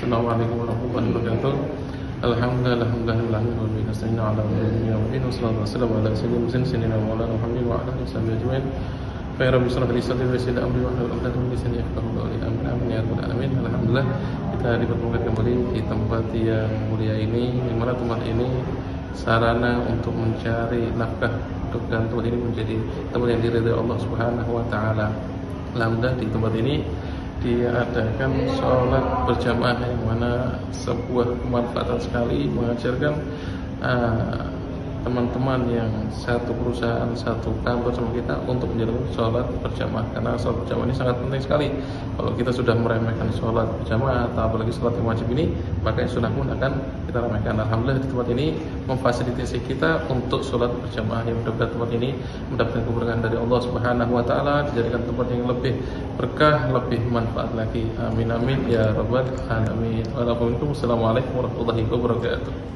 Assalamualaikum warahmatullahi wabarakatuh. Alhamdulillah wa nasta'inu ala umuri wa sallallahu ala sayyidina Maulana Muhammadin wa ala alihi wasallam ajmain. Fa rabbi shrah li sadri wa yassir li amri wahlul 'uqdatam min lisani yafqahu qawli. Amin amin ya rabbal alamin. Alhamdulillah kita dipertemukan kembali di tempat yang mulia ini, di mana tempat ini sarana untuk mencari nafkah, dan tempat ini menjadi tempat yang diridhai Allah Subhanahu wa taala. Alhamdulillah di tempat ini diadakan sholat berjamaah yang mana sebuah kemanfaatan sekali, mengajarkan teman-teman yang satu perusahaan, satu kantor sama kita untuk menjalankan sholat berjamaah, karena sholat berjamaah ini sangat penting sekali. Kalau kita sudah meremehkan sholat berjamaah atau apalagi sholat yang wajib ini, maka yang sunnah pun akan kita remehkan. Alhamdulillah di tempat ini memfasilitasi kita untuk sholat berjamaah, yang mudah-mudahan tempat ini mendapatkan keberkahan dari Allah Subhanahu wa taala, dijadikan tempat yang lebih berkah, lebih manfaat lagi. Amin amin ya rabbal alamin. Wassalamualaikum warahmatullahi wabarakatuh.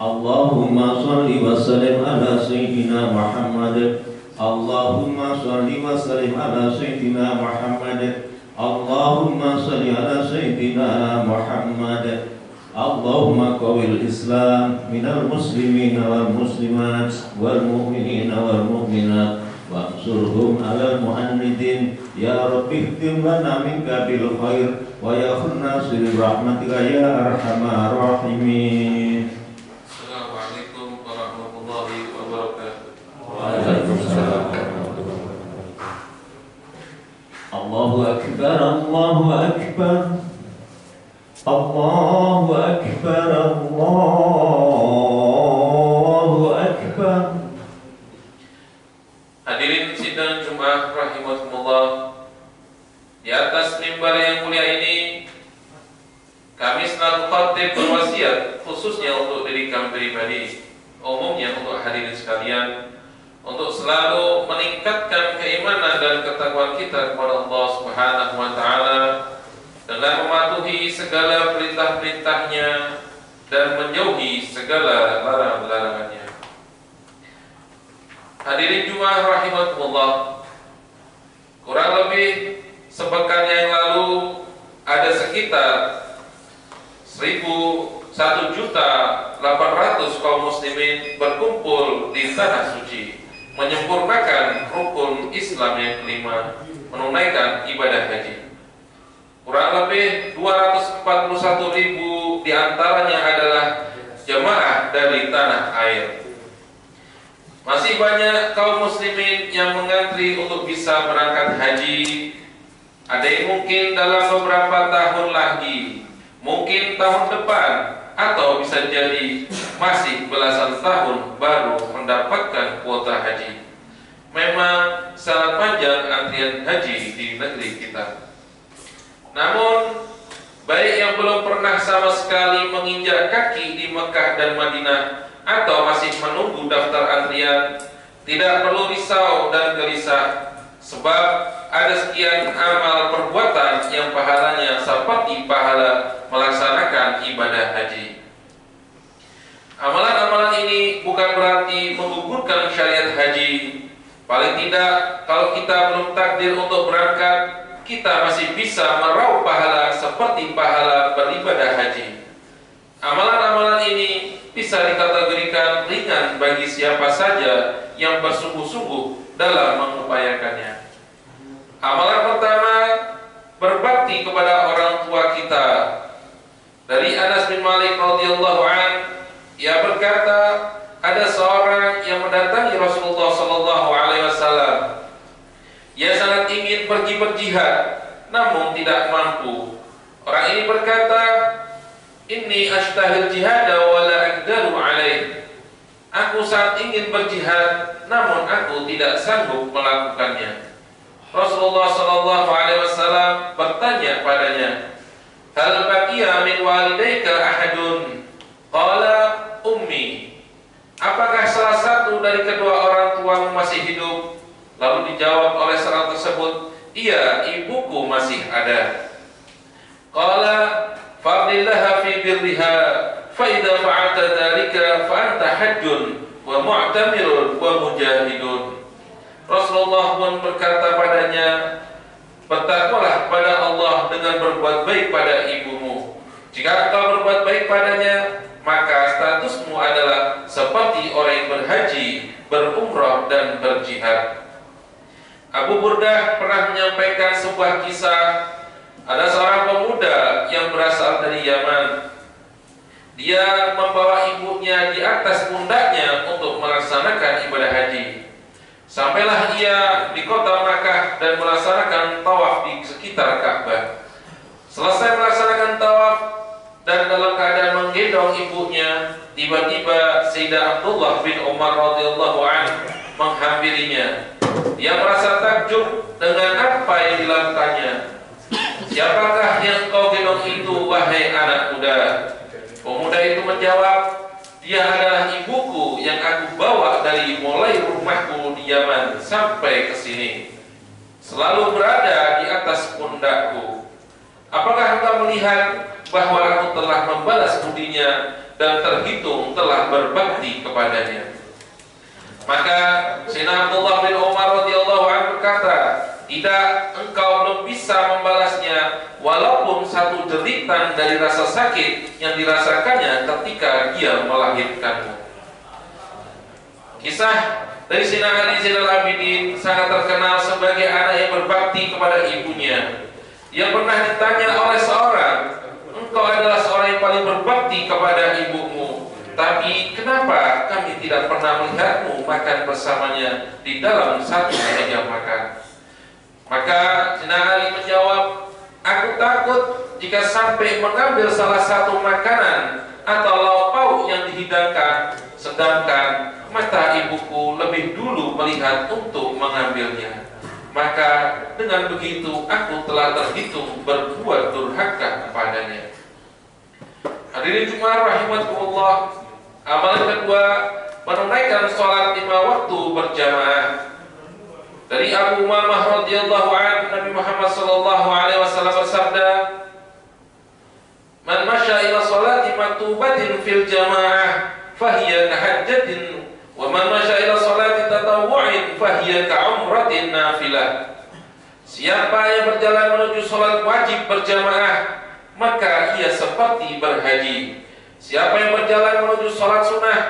Allahumma sholli wa sallim ala sayyidina Muhammad. Allahumma sholli wa sallim ala sayyidina Muhammad. Allahumma sholli ala sayyidina Muhammad. Allahumma qawil Islam minal muslimin wal muslimat wal mu'minin wal mu'minat wa'ansurhum alal mu'annidin. Ya Rabbi ihtim lana minka bil khair wa ya khannasir rahmatika ya arhamar rahimin. Allahu Akbar, Allahu Akbar, Allahu Akbar, Allahu Akbar. Hadirin sidang Jumat rahimakumullah, di atas mimbar yang mulia ini kami selalu khatib berwasiat, khususnya untuk diri kami pribadi, umumnya untuk hadirin sekalian, untuk selalu meningkatkan keimanan dan ketakwaan kita kepada Allah Subhanahu wa taala dengan mematuhi segala perintah-perintahnya dan menjauhi segala larangan-larangannya. Hadirin Jumat rahimakumullah, kurang lebih sepekan yang lalu ada sekitar 1.800.000 kaum muslimin berkumpul di tanah suci, menyempurnakan rukun Islam yang kelima, menunaikan ibadah haji. Kurang lebih 241.000 diantaranya adalah jemaah dari tanah air. Masih banyak kaum muslimin yang mengantri untuk bisa berangkat haji. Ada yang mungkin dalam beberapa tahun lagi, mungkin tahun depan, atau bisa jadi masih belasan tahun baru mendapatkan kuota haji. Memang sangat panjang antrian haji di negeri kita. Namun, baik yang belum pernah sama sekali menginjak kaki di Mekah dan Madinah atau masih menunggu daftar antrian, tidak perlu risau dan gelisah, sebab ada sekian amal perbuatan yang pahalanya seperti pahala melaksanakan ibadah haji. Amalan-amalan ini bukan berarti menggugurkan syariat haji. Paling tidak, kalau kita belum takdir untuk berangkat, kita masih bisa meraup pahala seperti pahala beribadah haji. Amalan-amalan ini bisa dikategorikan ringan bagi siapa saja yang bersungguh-sungguh dalam mengupayakannya. Amalan pertama, berbakti kepada orang tua kita. Dari Anas bin Malik radhiyallahu anhu, ia berkata, ada seorang yang mendatangi Rasulullah sallallahu alaihi wasallam. Ia sangat ingin pergi berjihad, namun tidak mampu. Orang ini berkata, "Inni ashtahil jihad wa la aqdaru alaih." Aku sangat ingin berjihad, namun aku tidak sanggup melakukannya. Rasulullah sallallahu alaihi wasallam bertanya padanya, "Hal baqiya min walidayka ahadun?" Qala, "Ummi." Apakah salah satu dari kedua orang tuamu masih hidup? Lalu dijawab oleh seorang tersebut, "Iya, ibuku masih ada." Qala, "Fadlillaha fi birriha, fa idza fa'alta dzalika fa anta hajjun wa mu'tamirun wa mujahidun." Rasulullah pun berkata padanya, bertakwalah pada Allah dengan berbuat baik pada ibumu. Jika engkau berbuat baik padanya, maka statusmu adalah seperti orang yang berhaji, berumrah dan berjihad. Abu Burdah pernah menyampaikan sebuah kisah. Ada seorang pemuda yang berasal dari Yaman. Dia membawa ibunya di atas pundaknya untuk melaksanakan ibadah haji. Sampailah ia di kota Makkah dan melaksanakan tawaf di sekitar Ka'bah. Selesai melaksanakan tawaf dan dalam keadaan menggendong ibunya, tiba-tiba Sayyidah Abdullah bin Umar radhiyallahu anhu menghampirinya. Dia merasa takjub dengan apa yang dilakukannya. Siapakah yang kau gendong itu, wahai anak muda? Pemuda itu menjawab, dia adalah ibuku yang aku bawa dari mulai rumahku di Yaman sampai ke sini. Selalu berada di atas pundakku. Apakah engkau melihat bahwa aku telah membalas budinya dan terhitung telah berbakti kepadanya? Maka Sayyidina Abdullah bin Umar radhiyallahu anhu berkata, tidak, engkau belum bisa membalasnya walaupun satu jeritan dari rasa sakit yang dirasakannya ketika dia melahirkanmu. Kisah dari Sayyidina Ali Zainal Abidin sangat terkenal sebagai anak yang berbakti kepada ibunya. Dia pernah ditanya oleh seorang, engkau adalah seorang yang paling berbakti kepada ibumu, tapi kenapa kami tidak pernah melihatmu makan bersamanya di dalam satu meja makan? Maka Sayyidina Ali menjawab, aku takut jika sampai mengambil salah satu makanan atau lauk pauk yang dihidangkan, sedangkan mata ibuku lebih dulu melihat untuk mengambilnya. Maka dengan begitu aku telah terhitung berbuat durhaka kepadanya. Hadirin Jumat rahimakumullah, amalan kedua, menunaikan sholat 5 waktu berjamaah. Dari Abu Umamah radhiyallahu anhu, Nabi Muhammad sallallahu alaihi wasallam bersabda, "Man masya ila sholati maktubatin fil jamaah fahiya kahajjatin, wa man masya ila sholati tatawwu'in fahiya ka'umratin nafilah." Siapa yang berjalan menuju sholat wajib berjamaah, maka ia seperti berhaji. Siapa yang berjalan menuju sholat sunnah,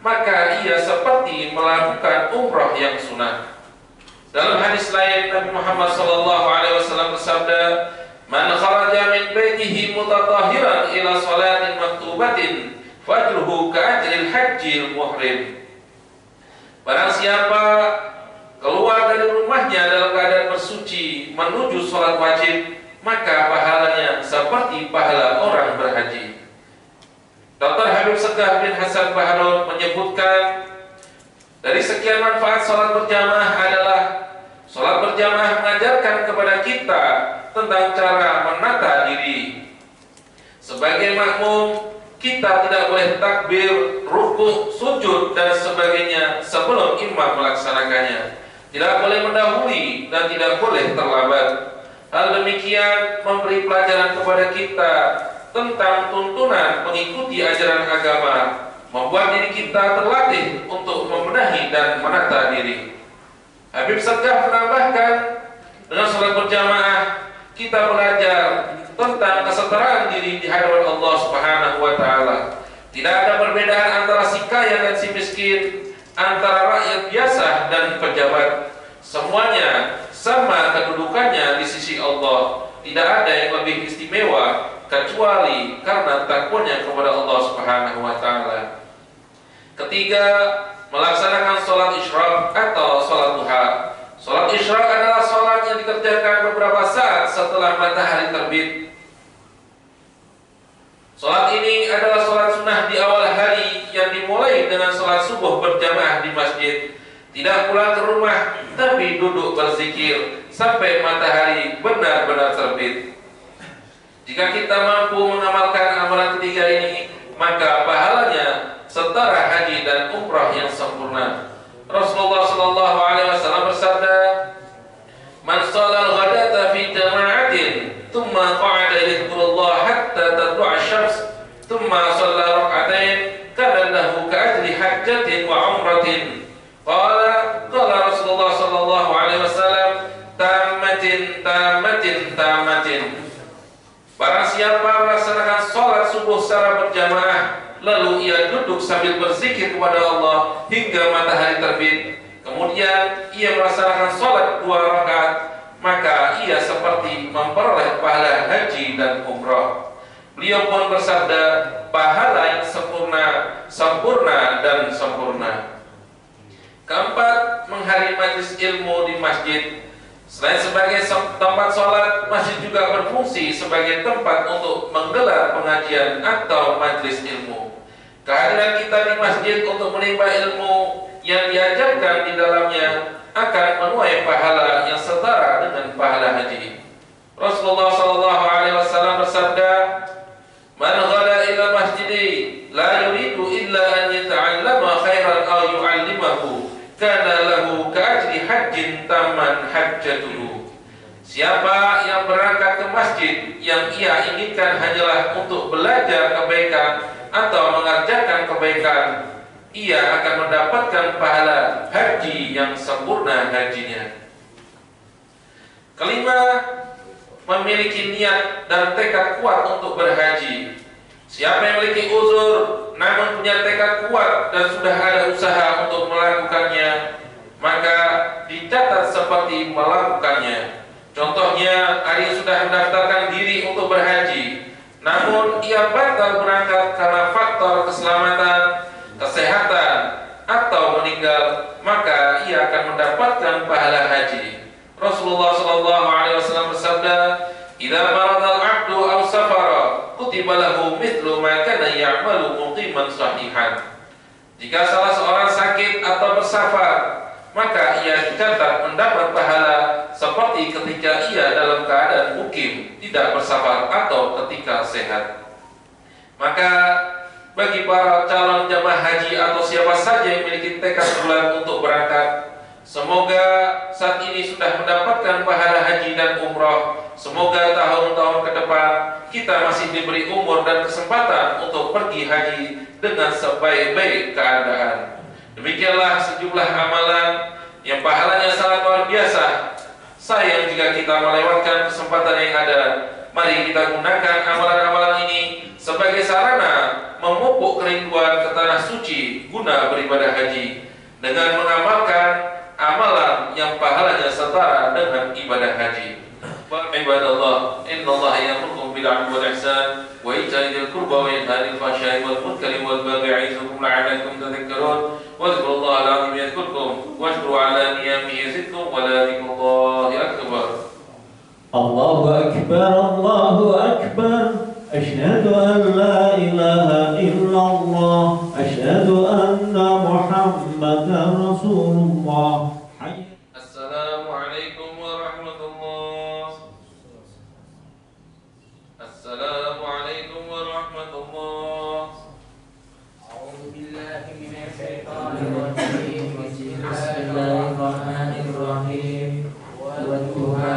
maka ia seperti melakukan umrah yang sunnah. Dalam hadis lain, Nabi Muhammad SAW bersabda, "Man kharaja min baitihi mutatahhiran ila salatin maktubatin, fajruhu ka'ajril hajjil muhrim." Barang siapa keluar dari rumahnya dalam keadaan bersuci menuju sholat wajib, maka pahalanya seperti pahala orang berhaji. Dr. Habib Segaf bin Hasan Bahrul menyebutkan, dari sekian manfaat sholat berjamaah adalah sholat berjamaah mengajarkan kepada kita tentang cara menata diri. Sebagai makmum, kita tidak boleh takbir, rukuk, sujud dan sebagainya sebelum imam melaksanakannya. Tidak boleh mendahului dan tidak boleh terlambat. Hal demikian memberi pelajaran kepada kita tentang tuntunan mengikuti ajaran agama, membuat diri kita terlatih untuk membenahi dan menata diri. Habib Segaf menambahkan, dengan sholat berjamaah kita belajar tentang kesetaraan diri di hadapan Allah Subhanahu wa taala. Tidak ada perbedaan antara si kaya dan si miskin, antara rakyat biasa dan pejabat. Semuanya sama kedudukannya di sisi Allah. Tidak ada yang lebih istimewa kecuali karena takwanya kepada Allah Subhanahu wa taala. Ketiga, melaksanakan sholat isyraq atau sholat duha. Sholat isyraq adalah sholat yang dikerjakan beberapa saat setelah matahari terbit. Sholat ini adalah sholat sunnah di awal hari yang dimulai dengan sholat subuh berjamaah di masjid. Tidak pulang ke rumah, tapi duduk berzikir sampai matahari benar-benar terbit. Jika kita mampu mengamalkan amalan ketiga ini, maka pahalanya setara haji dan umrah yang sempurna. Rasulullah sallallahu alaihi wasallam bersabda, "Man shalal ghadata fi jama'atin, thumma qa'ada yadhkurullah hatta tatlu'a asy-syams, thumma shalla rak'atain, kana lahu ka'ajri hajjatin wa umratin." Qala Rasulullah sallallahu alaihi wasallam, "Tammatin tamatin. Barang siapa melaksanakan sholat subuh secara berjamaah, lalu ia duduk sambil berzikir kepada Allah hingga matahari terbit, kemudian ia melaksanakan sholat 2 rakaat, maka ia seperti memperoleh pahala haji dan umrah. Beliau pun bersabda, pahala yang sempurna, sempurna dan sempurna. Keempat, menghadiri majlis ilmu di masjid. Selain sebagai tempat sholat, masjid juga berfungsi sebagai tempat untuk menggelar pengajian atau majlis ilmu. Kehadiran kita di masjid untuk menimba ilmu yang diajarkan di dalamnya akan menuai pahala yang setara dengan pahala haji. Rasulullah SAW bersabda, "Man ghada ila masjidi la yuridu illa an yata'allama khairan aw yu'allimahu, kana lahu ka'ajri hajjin tamman hajjatuhu." Siapa yang berangkat ke masjid yang ia inginkan hanyalah untuk belajar kebaikan atau mengerjakan kebaikan, ia akan mendapatkan pahala haji yang sempurna hajinya. Kelima, memiliki niat dan tekad kuat untuk berhaji. Siapa yang memiliki uzur namun punya tekad kuat dan sudah ada usaha untuk melakukannya, maka dicatat seperti melakukannya. Contohnya, ada yang sudah mendaftarkan diri untuk berhaji, namun ia batal berangkat karena faktor keselamatan, kesehatan, atau meninggal, maka ia akan mendapatkan pahala haji. Rasulullah SAW bersabda, "Idza marada al-'abdu aw safara, kutiba lahu mithlu ma kana ya'malu muqiman sahihan." Jika salah seorang sakit atau bersafar, maka ia dicatat mendapat pahala seperti ketika ia dalam keadaan mukim, tidak bersafar, atau ketika sehat. Maka bagi para calon jamaah haji atau siapa saja yang memiliki tekad bulat untuk berangkat, semoga saat ini sudah mendapatkan pahala haji dan umrah. Semoga tahun-tahun ke depan kita masih diberi umur dan kesempatan untuk pergi haji dengan sebaik-baik keadaan. Demikianlah sejumlah amalan yang pahalanya sangat luar biasa. Sayang jika kita melewatkan kesempatan yang ada. Mari kita gunakan amalan-amalan ini sebagai sarana memupuk kerinduan ke tanah suci guna beribadah haji, dengan mengamalkan amalan yang pahalanya setara dengan ibadah haji. Ibadallah, innallaha ya'murukum bil 'adli wal ihsan wa ita'i dzil qurba wa yanha 'anil fahsya'i wal munkari wal baghi ya'izukum la'allakum tadhakkarun. Wadhkurullaha al-'azima yadhkurkum washkuru 'ala ni'amihi yazidkum wa la dzikrullahi akbar. Allahu akbar, Allahu akbar. Asyhadu an la ilaha illallah, asyhadu anna Muhammadar Rasulullah. Assalamualaikum warahmatullahi. Assalamualaikum warahmatullahi. A'udzu billahi minasy syaithanir rajim. Bismillahirrahmanirrahim. Wadduha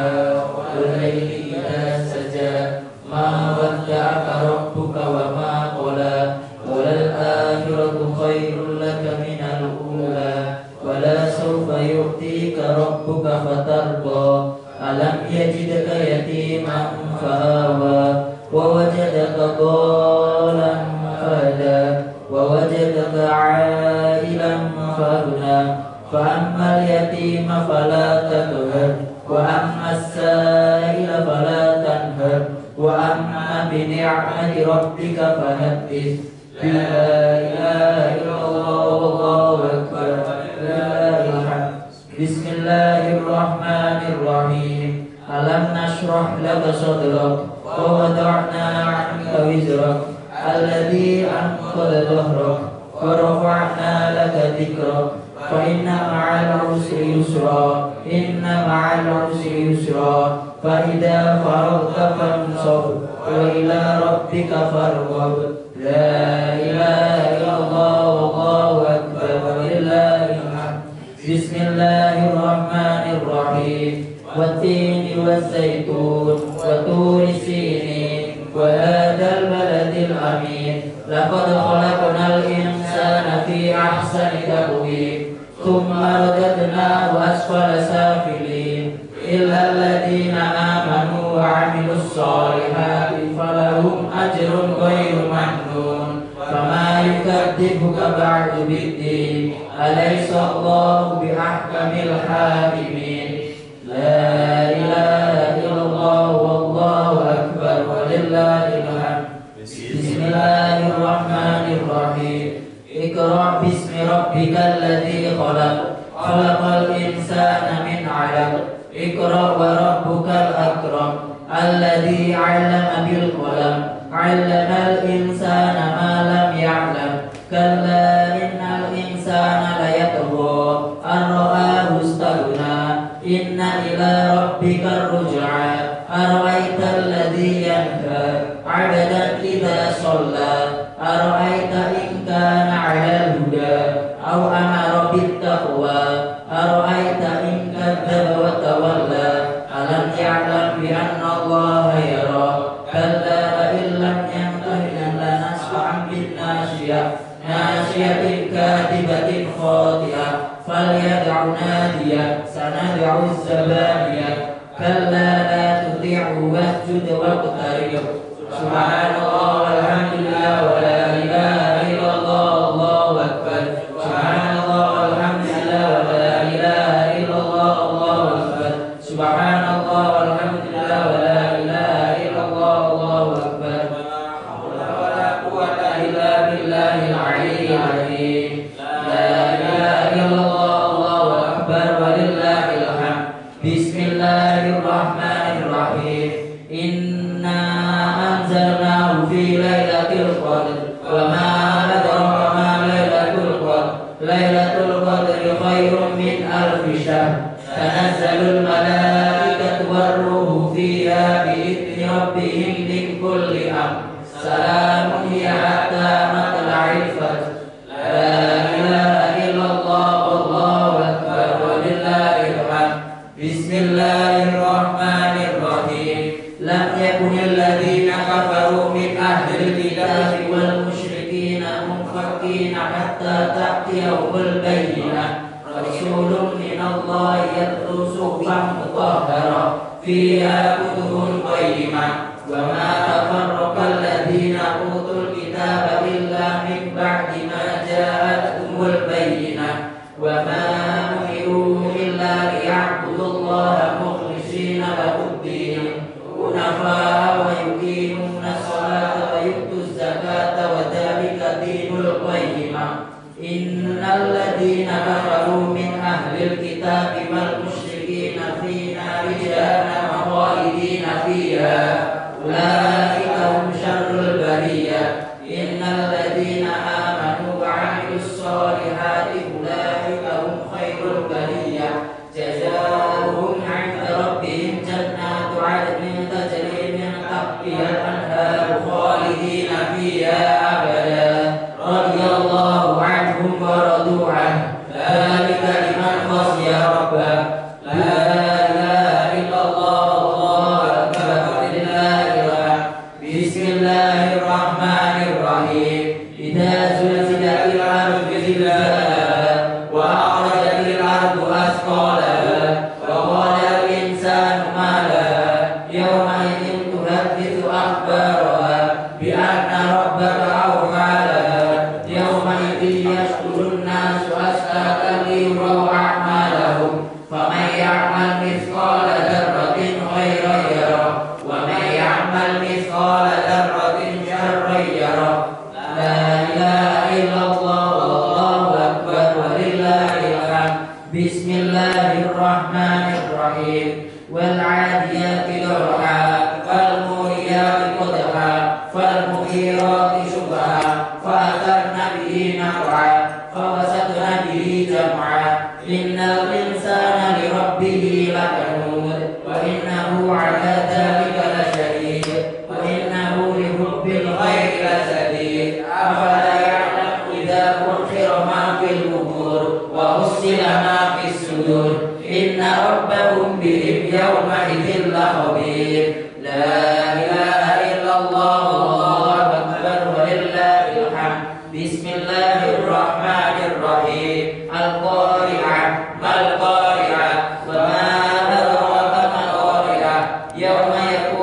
wal laili idza saja, ma wadda'aka rabbuka wa ma qala, wal akhiratu khairul laka minal ula, wala sawfa yu'tika rabbuka fatarda. Alam yajidka yatiman fa'awa, wa wajadaka dhalan fahada, wa wajadaka 'ailan faghna. Fa ammal yatima fala taqhar, wa ammas sa'ila fala tanhar, wa amma bi ni'mati rabbika fahaddits. La ilaha illallah wallahu akbar. Lillahil hamd. Bismillahirrahmanirrahim. Alam nashrah laka sadrak wa wada'na 'anka wizrak alladhi anqadha dhahrak wa rafa'na laka dhikrak. Fa inna ma'al usri yusra, inna ma'al usri yusra. Fa idza faragta fansab wa ila rabbika farghab. La ilaha illallah wallahu akbar. Lillahil hamd. Bismillahirrahmanirrahim. Wat-tini waz-zaitun wa turi sinin wa hadzal baladil amin. Laqad khalaqnal insana fi ahsani taqwim, thumma radadnahu asfala safilin, illa alladhina amanu وعملوا الصالحات فلهم أجر غير ممنون فما يكذبك بعد بالدين أليس الله بأحكم الحاكمين لا إله إلا الله والله أكبر ولله الحمد بسم الله الرحمن الرحيم اقرأ باسم ربك الذي خلق خلق الإنسان من علق اقرأ وربك الأكرم الذي علم بالقلم علم الإنسان ما لم يعلم كلا إن الإنسان ليطغى أن رآه استغنى إن إلى ربك الرجعى أرأيت الذي ينهى عبدا إذا صلى أرأيت إن كان على الهدى أو أمر بالتقوى أرأيت إن كذب وتولى ألم يعلم بأن الله يرى كلا وإن لم ينته لنسفعا بالناشية ناشية كاذبة خاطئة فليدع نادية سندع الزبانية كلا لا تطيعه واسجد واقترب سبحان الله والحمد لله ولا إله إلا الله الله أكبر سبحان الله والحمد لله ولا إله إلا الله الله أكبر سبحان الله والحمد لله ولا إله إلا الله الله أكبر لا حول ولا قوة إلا بالله العلي العظيم لا إله إلا الله الله أكبر ولله الحمد بسم الله الرحمن الرحيم إنا أنزلناه في ليلة القدر وما أدراك ما ليلة القدر ليلة القدر خير من ألف شهر تنزل الملائكة والروح فيها بإذن ربهم من كل أمر سلام هي حتى مطلع الفجر لا إله إلا الله والله أكبر ولله الحمد بسم الله الرحمن الرحيم لم يكن الذين كفروا من أهل الكتاب والمشركين منفكين حتى تأتيهم البينة رسول من الله يتلو صحفا مطهرة فيها كتب قيمة وما تفرق الذين أوتوا الكتاب إلا من بعد ما جاءتهم البينة وما أمروا إلا ليعبدوا الله مخلصين له الدين حنفاء ويقيمون الصلاة ويؤتوا الزكاة وذلك دين القيمة إن الذين كفروا من أهل الكتاب والمشركين في نار جهنم خالدين فيها أولئك هم شر البرية إن الذين آمنوا وعملوا الصالحات أولئك هم خير البرية جزاؤهم عند ربهم جنات عدن تجري من تحتها الأنهار خالدين فيها أبدا رضي الله عنهم ورضوا عنه ذلك لمن خشي ربه لا إله إلا الله الله أكبر ولله الحمد بسم الله الرحمن الرحيم إذا زلزلت الأرض زلزالها وأخرجت الأرض أثقالها وقال الإنسان ما لها يومئذ تحدث أخبارها بأن ربك أوحى لها يومئذ يصدر الناس أشتاتا ليروا أعمالهم فمن يعمل مثقال ذرة خيرا يره ومن يعمل مثقال ذرة شرا يره لا إله إلا الله والله أكبر ولله الحمد بسم الله الرحمن الرحيم والعاديات ضبحا فالموريات قدحا فالمغيرات شبها فأثرن به نقعا فوسطن به جمعا إن الإنسان لربه لكنود وإنه على ذلك لشهيد وإنه لحب الخير لشديد أفلا يعلم إذا بحر ما في القبور وحصل ما في الصدور إن ربهم بهم يومئذ لخبير لا إله إلا الله والله أكبر ولله الحمد بسم الله الرحمن الرحيم القارعة ما القارعة وما أدراك ما القارعة يوم يكون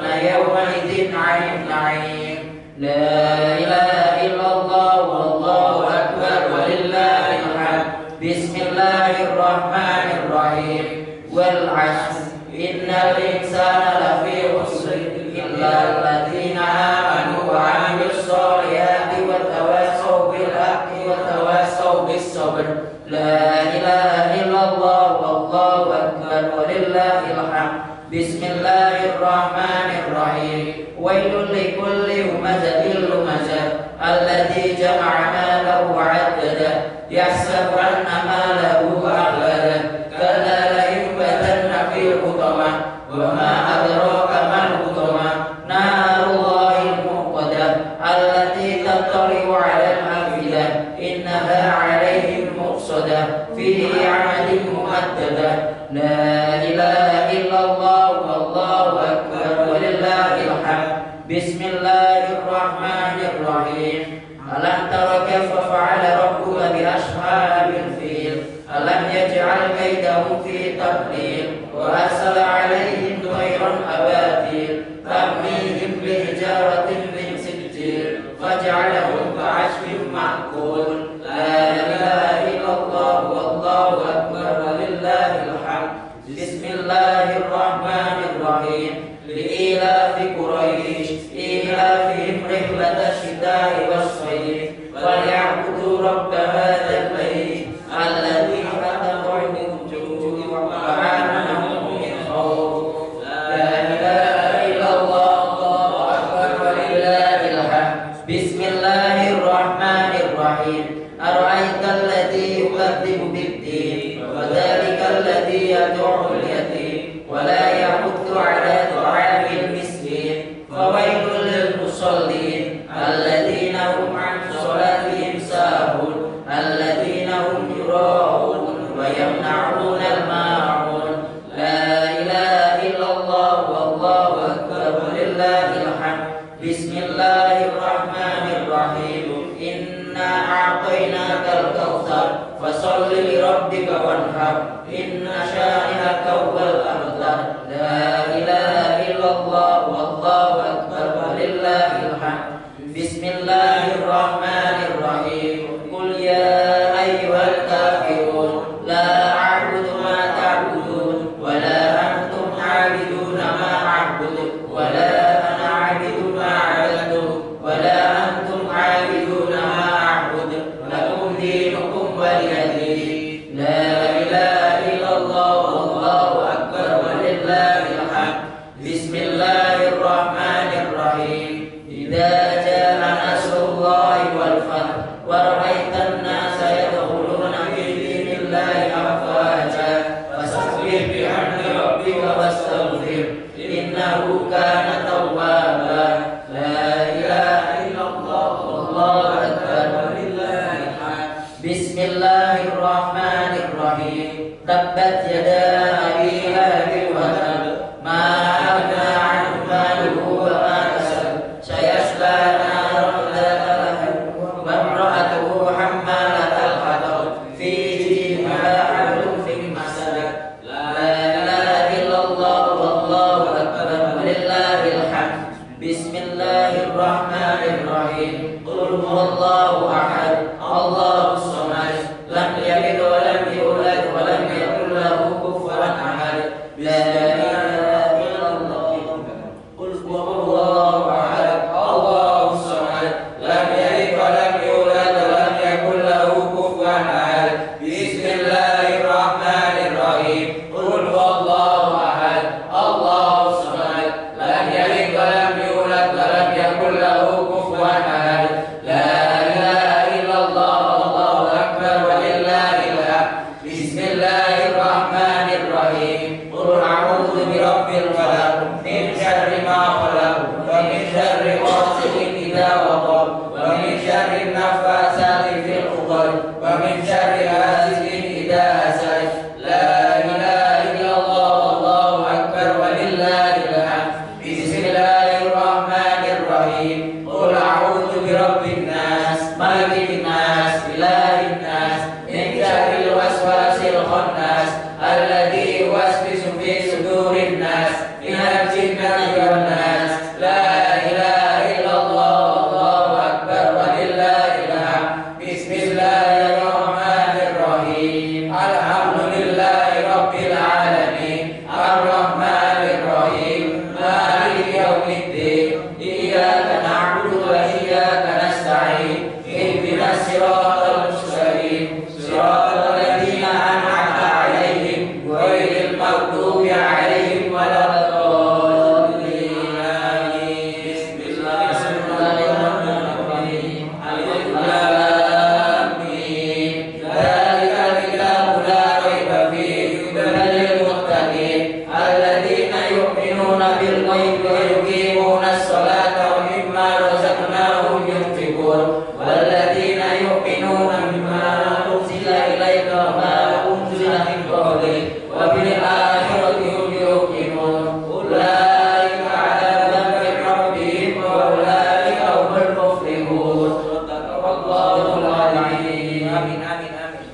يومئذ عن النعيم لا إله إلا الله والله أكبر ولله الحمد بسم الله الرحمن الرحيم والعصر إن الإنسان لفي خسر إلا الذين آمنوا وعملوا الصالحات وتواصوا بالحق وتواصوا بالصبر لا إله إلا الله والله أكبر ولله الحمد بسم الله الرحمن الرحيم ويل لكل همزة لمزة الذي جمع ماله وعدده يحسب أن ماله أخلده كلا لينبذن في الحطمة وما أدراك ما الحطمة نار الله الموقدة التي تطلع على الأفئدة إنها عليهم مؤصدة في عمد ممددة لا إله إلا الله والله أكبر ولله الحمد بسم الله الرحمن الرحيم ألم تر كيف فعل ربك بأصحاب الفيل ألم يجعل كيدهم في تضليل وأرسل عليهم طيرا أبابيل ترميهم بحجارة من سجيل فجعلهم كعصف مأكول لا إله إلا الله والله أكبر ولله الحمد بسم الله الرحمن الرحيم لإيلاف قريش إيلافهم رحلة الشتاء والصيف فليعبدوا رب هذا البيت الذي أطعمهم من جوع وآمنهم من خوف لا إله إلا الله والله أكبر ولله الحمد بسم الله الرحمن الرحيم أرأيت الذي يكذب بالدين وذلك الذي يدعو اليتيم ولا يحث على طعام المسكين فويل للمصلين الذين هم عن صلاتهم ساهون الذين هم يراءون ويمنعون الماعون لا إله إلا الله والله أكبر ولله الحمد بسم الله الرحمن الرحيم إنا أعطيناك الكوثر فصل لربك وانحر إن شانئك هو الأبتر لا إله إلا الله والله أكبر ولله الحمد بسم الله الرحمن الرحيم قل يا أيها الكافرون لا أعبد ما تعبدون ولا أنتم عابدون ما أعبد ولا أنا عابد ما عبدتم ولا أنتم عابدون ما أعبد لكم دينكم ولي دين لا إله إلا الله والله أكبر ولله الحمد بسم الله الرحمن الرحيم إذا جاء نصر الله والفتح ورأيت الناس يدخلون في دين الله أفواجا فسبح بحمد ربك واستغفر إنه كان توابا لا إله إلا الله والله أكبر ولله الحمد بسم الله الرحمن الرحيم تبت يدا أبي لهب وتب ما أغنى عنه ماله وما كسب سيصلى نارا ذات لهب وامرأته حمالة الحطب في جيدها حبل من مسد لا إله إلا الله والله أكبر ولله الحمد بسم الله الرحمن الرحيم قل هو الله أحد الله الصمد لم يلد ولم يولد ولم يكن له كفوا أحد لا إله إلا الله قل هو الله أحد الله الصمد لم يلد ولم يولد ولم يكن له كفوا أحد بسم الله الرحمن الرحيم قل هو الله أحد الله الصمد لم يلد ولم يولد ولم يكن له كفوا أحد لا إله إلا الله والله أكبر ولله الحمد بسم الله الرحمن الرحيم قل أعوذ برب الفلق من شر ما خلق ومن شر غاسق إذا وقب ومن شر النفاثات في العقد ومن شر حاسد إذا حسد لا إله إلا الله والله أكبر ولله الحمد بسم الله الرحمن الرحيم قل أعوذ برب الناس ملك الناس إله الناس من شر الوسواس الخناس الذي يوسوس في صدور الناس من الجنة والناس yaumiddin. Iyyaka na'budu wa iyyaka nasta'in. Ihdinas siratal mustaqim. Siratal ladzina an'amta 'alaihim ghairil maghdubi 'alaihim waladdallin. Amin. Bismillahirrahmanirrahim. Alif lam mim. Dzalikal kitabu la raiba fihi hudan lil muttaqin alladzina yu'minuna bil ghaibi wa yuqimunas salata wa mimma razaqnahum yunfiqun walladzina yu'minuna bima unzila ilaika wa ma unzila min qablik wa bil akhirati hum yuqinun ulaika 'ala hudan min rabbihim wa ulaika humul muflihun. Sadaqallahul 'azim. Amin amin amin.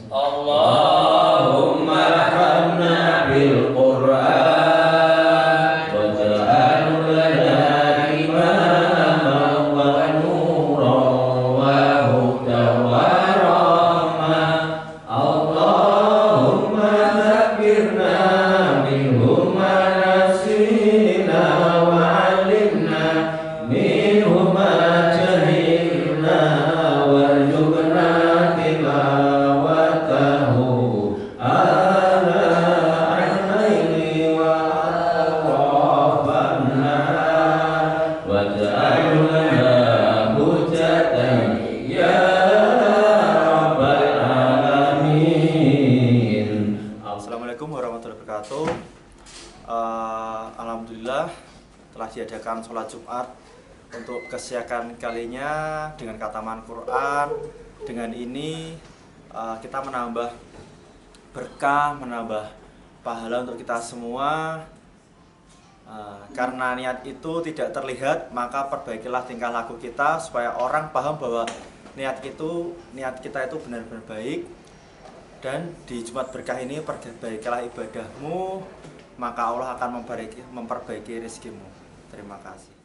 Allahumma arhamna bil Qur'an waj'alhu lana imaman wa nuran wa hudan wa rahmah. Allahumma zakkirna minhu ma nasina wa 'allimna minhu ma jahilna warzuqna tilawatahu ala al-laili wa atrafana waj'alhu lana hujjatan ya rabbal alamin. Assalamualaikum warahmatullahi wabarakatuh. Alhamdulillah telah diadakan sholat Jumat untuk kesiakan kalinya dengan khataman Quran. Dengan ini kita menambah berkah, menambah pahala untuk kita semua. Karena niat itu tidak terlihat, maka perbaikilah tingkah laku kita supaya orang paham bahwa niat kita itu benar-benar baik. Dan di Jumat berkah ini perbaikilah ibadahmu, maka Allah akan memperbaiki rezekimu. Terima kasih.